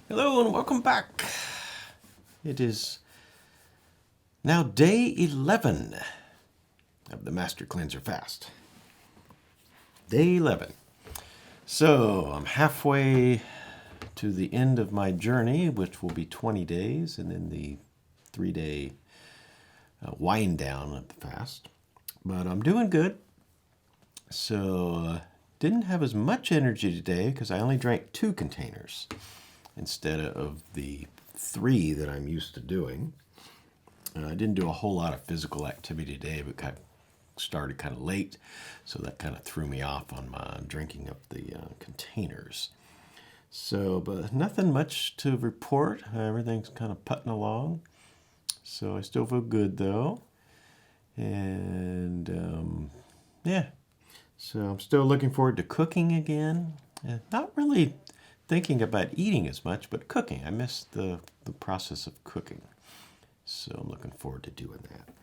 Hello and welcome back. It is now day 11 of the Master Cleanser Fast. Day 11. So I'm halfway to the end of my journey, which will be 20 days, and then the 3-day wind down of the fast. But I'm doing good. So didn't have as much energy today because I only drank 2 containers instead of the 3 that I'm used to doing. I didn't do a whole lot of physical activity today, but started kind of late, so that kind of threw me off on my drinking of the containers. So, but nothing much to report. Everything's kind of putting along. So I still feel good though. And yeah, so I'm still looking forward to cooking again. Not really thinking about eating as much, but cooking. I miss the process of cooking. So I'm looking forward to doing that.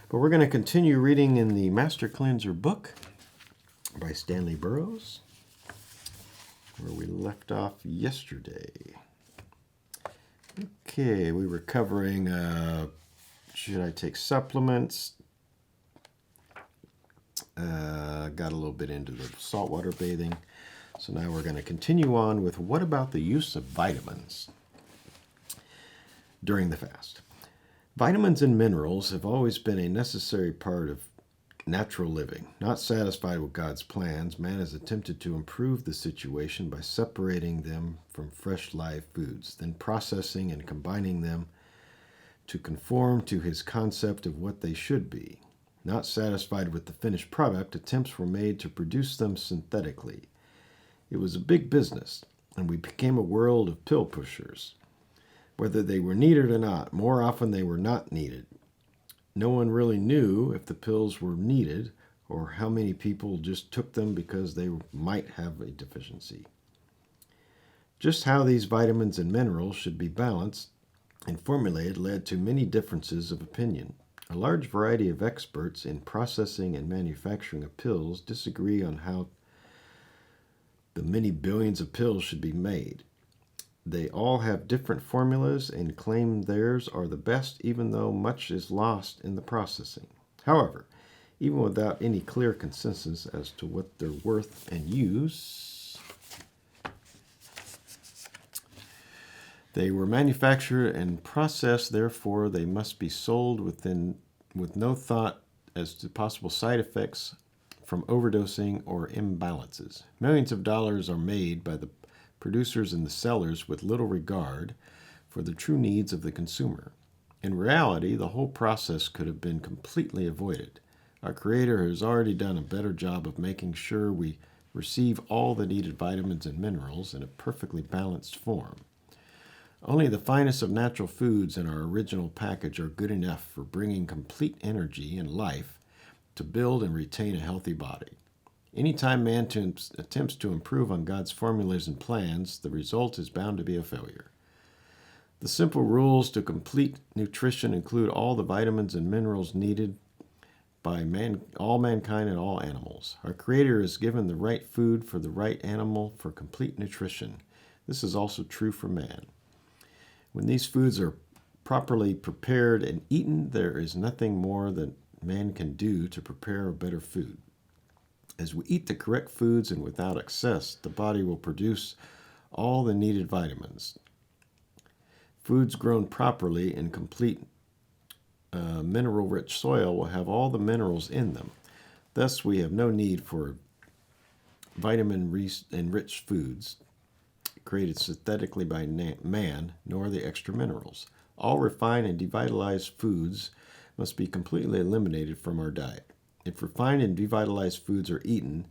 But we're going to continue reading in the Master Cleanser book by Stanley Burroughs, where we left off yesterday. Okay, we were covering, should I take supplements? Got a little bit into the saltwater bathing. So now we're going to continue on with what about the use of vitamins during the fast? Vitamins and minerals have always been a necessary part of natural living. Not satisfied with God's plans, man has attempted to improve the situation by separating them from fresh live foods, then processing and combining them to conform to his concept of what they should be. Not satisfied with the finished product, attempts were made to produce them synthetically. It was a big business, and we became a world of pill pushers. Whether they were needed or not, more often they were not needed. No one really knew if the pills were needed or how many people just took them because they might have a deficiency. Just how these vitamins and minerals should be balanced and formulated led to many differences of opinion. A large variety of experts in processing and manufacturing of pills disagree on how the many billions of pills should be made. They all have different formulas and claim theirs are the best, even though much is lost in the processing. However, even without any clear consensus as to what their worth and use, they were manufactured and processed, therefore they must be sold with no thought as to possible side effects from overdosing or imbalances. Millions of dollars are made by the producers and the sellers with little regard for the true needs of the consumer. In reality, the whole process could have been completely avoided. Our Creator has already done a better job of making sure we receive all the needed vitamins and minerals in a perfectly balanced form. Only the finest of natural foods in our original package are good enough for bringing complete energy and life to build and retain a healthy body. Anytime man attempts to improve on God's formulas and plans, the result is bound to be a failure. The simple rules to complete nutrition include all the vitamins and minerals needed by all mankind and all animals. Our Creator has given the right food for the right animal for complete nutrition. This is also true for man. When these foods are properly prepared and eaten, there is nothing more that man can do to prepare a better food. As we eat the correct foods and without excess, the body will produce all the needed vitamins. Foods grown properly in complete mineral-rich soil will have all the minerals in them. Thus, we have no need for vitamin-enriched foods created synthetically by man, nor the extra minerals. All refined and devitalized foods must be completely eliminated from our diet. If refined and devitalized foods are eaten,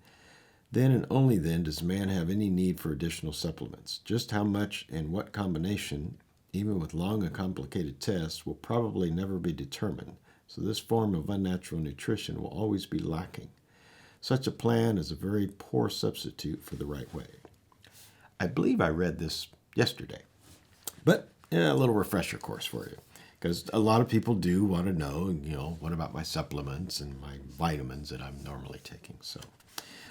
then and only then does man have any need for additional supplements. Just how much and what combination, even with long and complicated tests, will probably never be determined, so this form of unnatural nutrition will always be lacking. Such a plan is a very poor substitute for the right way. I believe I read this yesterday, but a little refresher course for you. Because a lot of people do want to know, what about my supplements and my vitamins that I'm normally taking. So,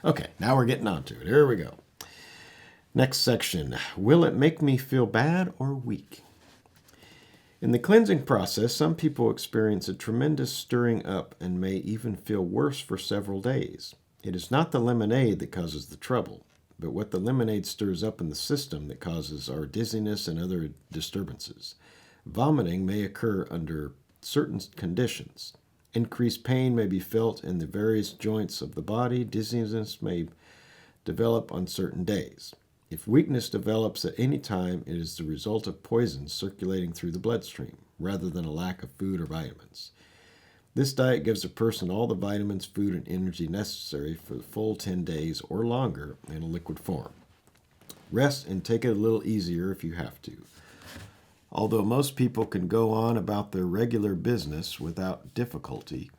okay, now we're getting on to it. Here we go. Next section, will it make me feel bad or weak? In the cleansing process, some people experience a tremendous stirring up and may even feel worse for several days. It is not the lemonade that causes the trouble, but what the lemonade stirs up in the system that causes our dizziness and other disturbances. Vomiting may occur under certain conditions. Increased pain may be felt in the various joints of the body. Dizziness may develop on certain days. If weakness develops at any time, it is the result of poisons circulating through the bloodstream, rather than a lack of food or vitamins. This diet gives a person all the vitamins, food, and energy necessary for the full 10 days or longer in a liquid form. Rest and take it a little easier if you have to. Although most people can go on about their regular business without difficulty,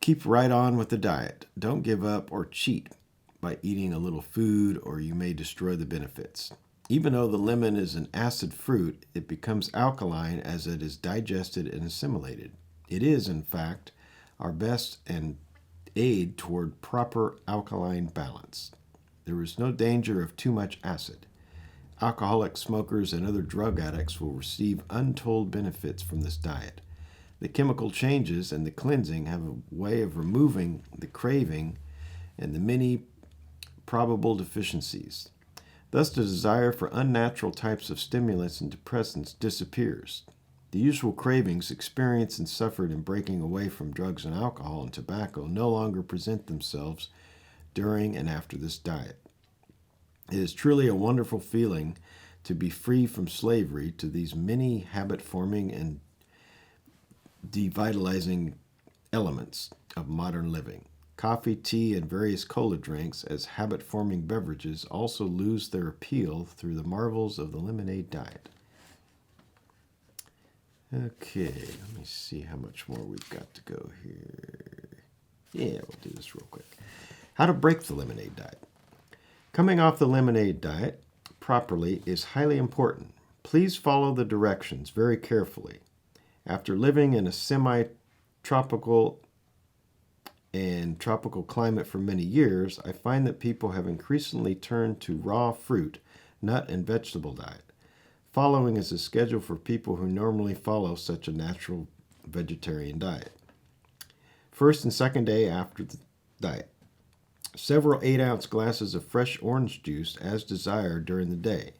keep right on with the diet. Don't give up or cheat by eating a little food, or you may destroy the benefits. Even though the lemon is an acid fruit, it becomes alkaline as it is digested and assimilated. It is, in fact, our best and aid toward proper alkaline balance. There is no danger of too much acid. Alcoholic smokers and other drug addicts will receive untold benefits from this diet. The chemical changes and the cleansing have a way of removing the craving and the many probable deficiencies. Thus, the desire for unnatural types of stimulants and depressants disappears. The usual cravings experienced and suffered in breaking away from drugs and alcohol and tobacco no longer present themselves during and after this diet. It is truly a wonderful feeling to be free from slavery to these many habit-forming and devitalizing elements of modern living. Coffee, tea, and various cola drinks as habit-forming beverages also lose their appeal through the marvels of the lemonade diet. Okay, let me see how much more we've got to go here. Yeah, we'll do this real quick. How to break the lemonade diet. Coming off the lemonade diet properly is highly important. Please follow the directions very carefully. After living in a semi-tropical and tropical climate for many years, I find that people have increasingly turned to raw fruit, nut, and vegetable diet. Following is a schedule for people who normally follow such a natural vegetarian diet. First and second day after the diet. Several 8-ounce glasses of fresh orange juice as desired during the day.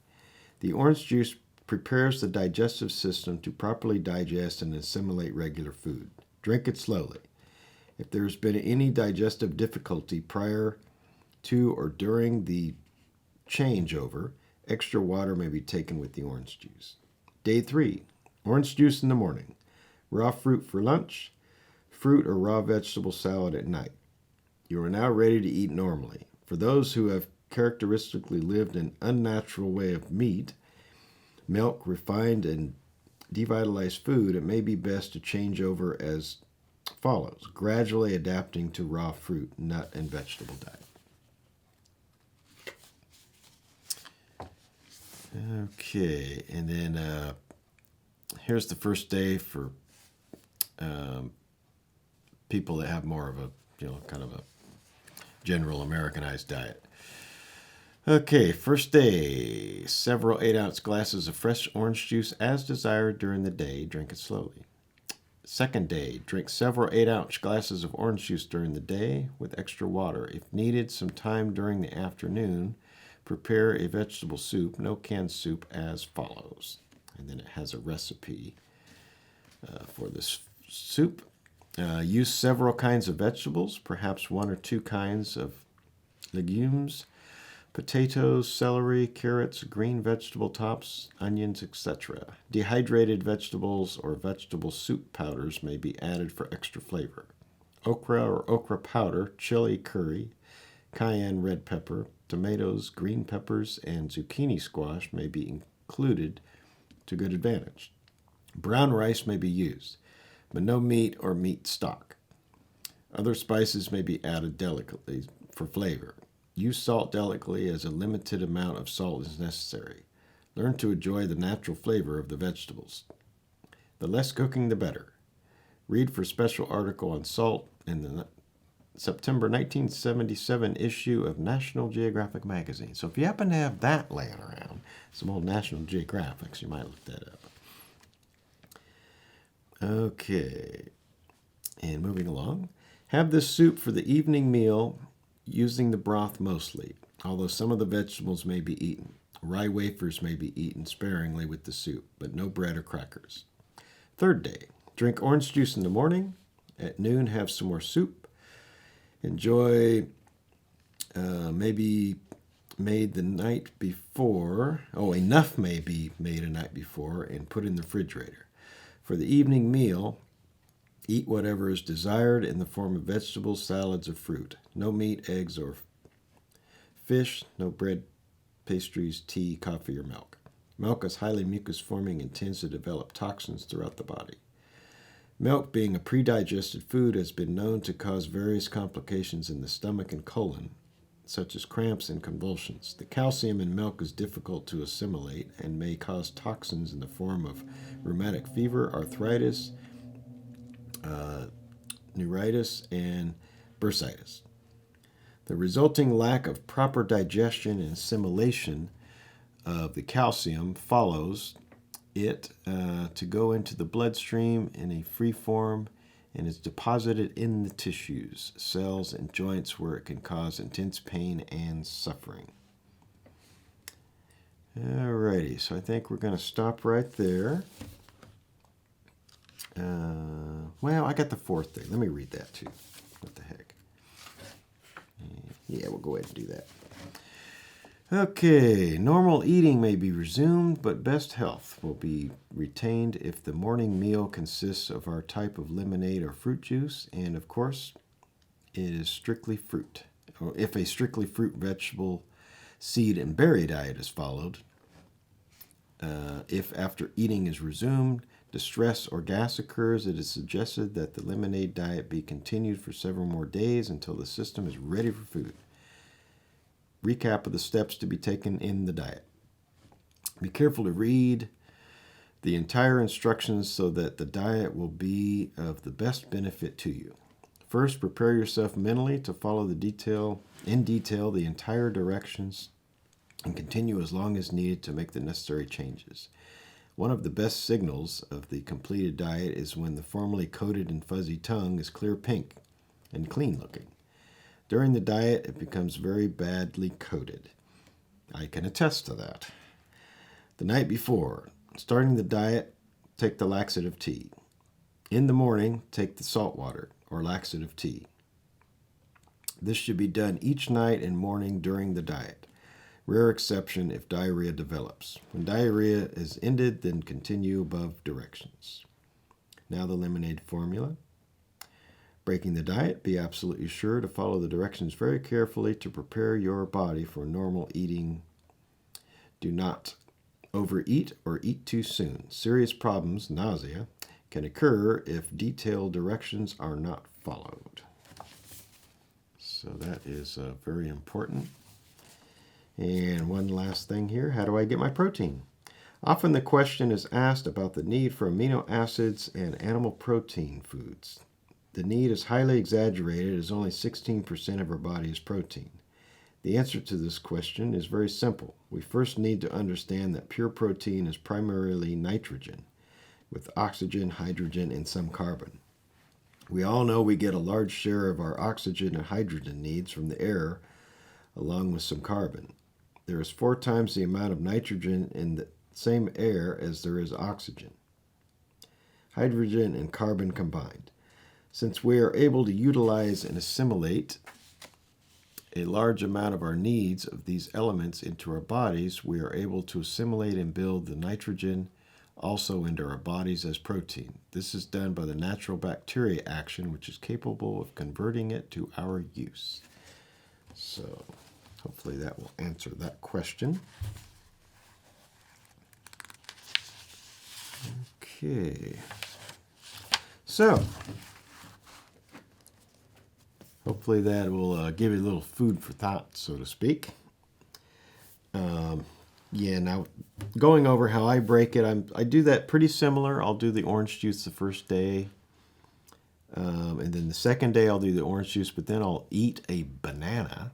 The orange juice prepares the digestive system to properly digest and assimilate regular food. Drink it slowly. If there has been any digestive difficulty prior to or during the changeover, extra water may be taken with the orange juice. Day 3. Orange juice in the morning. Raw fruit for lunch. Fruit or raw vegetable salad at night. You are now ready to eat normally. For those who have characteristically lived an unnatural way of meat, milk, refined and devitalized food, it may be best to change over as follows, gradually adapting to raw fruit, nut, and vegetable diet. Okay, and then here's the first day for people that have more of a, kind of a general Americanized diet. Okay, first day, several 8-ounce glasses of fresh orange juice as desired during the day. Drink it slowly. Second day, drink several 8-ounce glasses of orange juice during the day with extra water. If needed, some time during the afternoon, prepare a vegetable soup, no canned soup, as follows. And then it has a recipe for this soup. Use several kinds of vegetables, perhaps 1 or 2 kinds of legumes, potatoes, celery, carrots, green vegetable tops, onions, etc. Dehydrated vegetables or vegetable soup powders may be added for extra flavor. Okra or okra powder, chili curry, cayenne red pepper, tomatoes, green peppers, and zucchini squash may be included to good advantage. Brown rice may be used, but no meat or meat stock. Other spices may be added delicately for flavor. Use salt delicately as a limited amount of salt is necessary. Learn to enjoy the natural flavor of the vegetables. The less cooking, the better. Read for special article on salt and the September 1977 issue of National Geographic magazine. So if you happen to have that laying around, some old National Geographics, you might look that up. Okay, and moving along. Have this soup for the evening meal using the broth mostly, although some of the vegetables may be eaten. Rye wafers may be eaten sparingly with the soup, but no bread or crackers. Third day, drink orange juice in the morning. At noon, have some more soup. Enjoy maybe made the night before. Oh, enough may be made a night before and put in the refrigerator. For the evening meal, eat whatever is desired in the form of vegetables, salads, or fruit. No meat, eggs, or fish. No bread, pastries, tea, coffee, or milk. Milk is highly mucus-forming and tends to develop toxins throughout the body. Milk, being a pre-digested food, has been known to cause various complications in the stomach and colon, such as cramps and convulsions. The calcium in milk is difficult to assimilate and may cause toxins in the form of rheumatic fever, arthritis, neuritis, and bursitis. The resulting lack of proper digestion and assimilation of the calcium follows it to go into the bloodstream in a free form and is deposited in the tissues, cells, and joints where it can cause intense pain and suffering. Alrighty, so I think we're going to stop right there. Well, I got the fourth thing. Let me read that too. What the heck? Yeah, we'll go ahead and do that. Okay, normal eating may be resumed, but best health will be retained if the morning meal consists of our type of lemonade or fruit juice, and of course, it is strictly fruit. Or if a strictly fruit, vegetable, seed, and berry diet is followed. If after eating is resumed, distress or gas occurs, it is suggested that the lemonade diet be continued for several more days until the system is ready for food. Recap of the steps to be taken in the diet. Be careful to read the entire instructions so that the diet will be of the best benefit to you. First, prepare yourself mentally to follow in detail the entire directions and continue as long as needed to make the necessary changes. One of the best signals of the completed diet is when the formerly coated and fuzzy tongue is clear pink and clean looking. During the diet, it becomes very badly coated. I can attest to that. The night before, starting the diet, take the laxative tea. In the morning, take the salt water or laxative tea. This should be done each night and morning during the diet. Rare exception if diarrhea develops. When diarrhea is ended, then continue above directions. Now the lemonade formula. Breaking the diet, be absolutely sure to follow the directions very carefully to prepare your body for normal eating. Do not overeat or eat too soon. Serious problems, nausea, can occur if detailed directions are not followed. So that is very important. And one last thing here, how do I get my protein? Often the question is asked about the need for amino acids and animal protein foods. The need is highly exaggerated as only 16% of our body is protein. The answer to this question is very simple. We first need to understand that pure protein is primarily nitrogen, with oxygen, hydrogen, and some carbon. We all know we get a large share of our oxygen and hydrogen needs from the air, along with some carbon. There is 4 times the amount of nitrogen in the same air as there is oxygen, hydrogen, and carbon combined. Since we are able to utilize and assimilate a large amount of our needs of these elements into our bodies, we are able to assimilate and build the nitrogen also into our bodies as protein. This is done by the natural bacteria action, which is capable of converting it to our use. So hopefully that will answer that question. Okay. So hopefully that will give you a little food for thought, so to speak. Now going over how I break it, I do that pretty similar. I'll do the orange juice the first day. And then the second day I'll do the orange juice, but then I'll eat a banana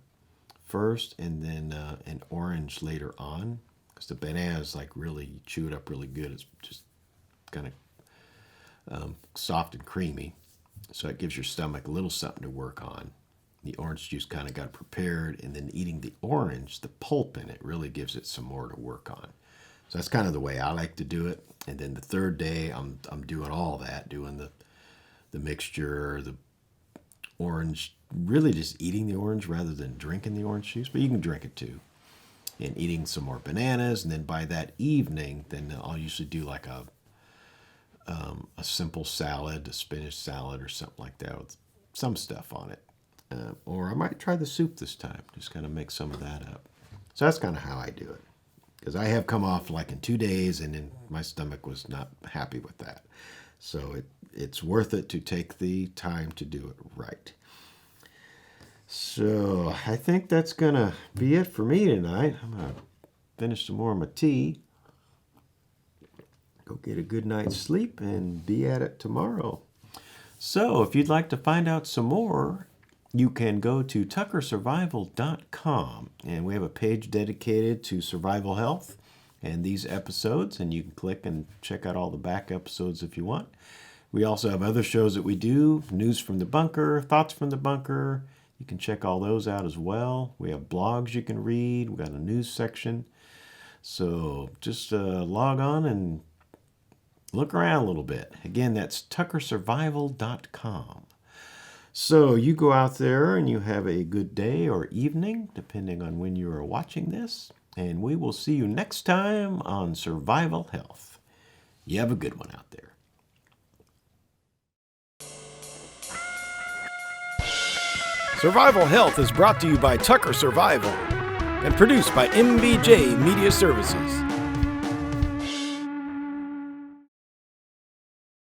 first and then an orange later on. Because the banana is like really, you chew it up really good. It's just kind of soft and creamy. So it gives your stomach a little something to work on. The orange juice kind of got prepared, and then eating the orange, the pulp in it really gives it some more to work on. So that's kind of the way I like to do it. And then the third day, I'm doing all that, doing the mixture, the orange, really just eating the orange rather than drinking the orange juice. But you can drink it too. And eating some more bananas, and then by that evening, then I'll usually do like a simple salad, a spinach salad or something like that with some stuff on it. Or I might try the soup this time, just kind of make some of that up. So that's kind of how I do it. Because I have come off like in 2 days, and then my stomach was not happy with that. So it's worth it to take the time to do it right. So I think that's going to be it for me tonight. I'm going to finish some more of my tea. Go get a good night's sleep and be at it tomorrow. So if you'd like to find out some more, you can go to tuckersurvival.com, and we have a page dedicated to survival health and these episodes, and you can click and check out all the back episodes if you want. We also have other shows that we do, News from the Bunker, Thoughts from the Bunker. You can check all those out as well. We have blogs you can read. We've got a news section. So just log on and look around a little bit. Again, that's tuckersurvival.com. So you go out there and you have a good day or evening, depending on when you are watching this. And we will see you next time on Survival Health. You have a good one out there. Survival Health is brought to you by Tucker Survival and produced by MBJ Media Services.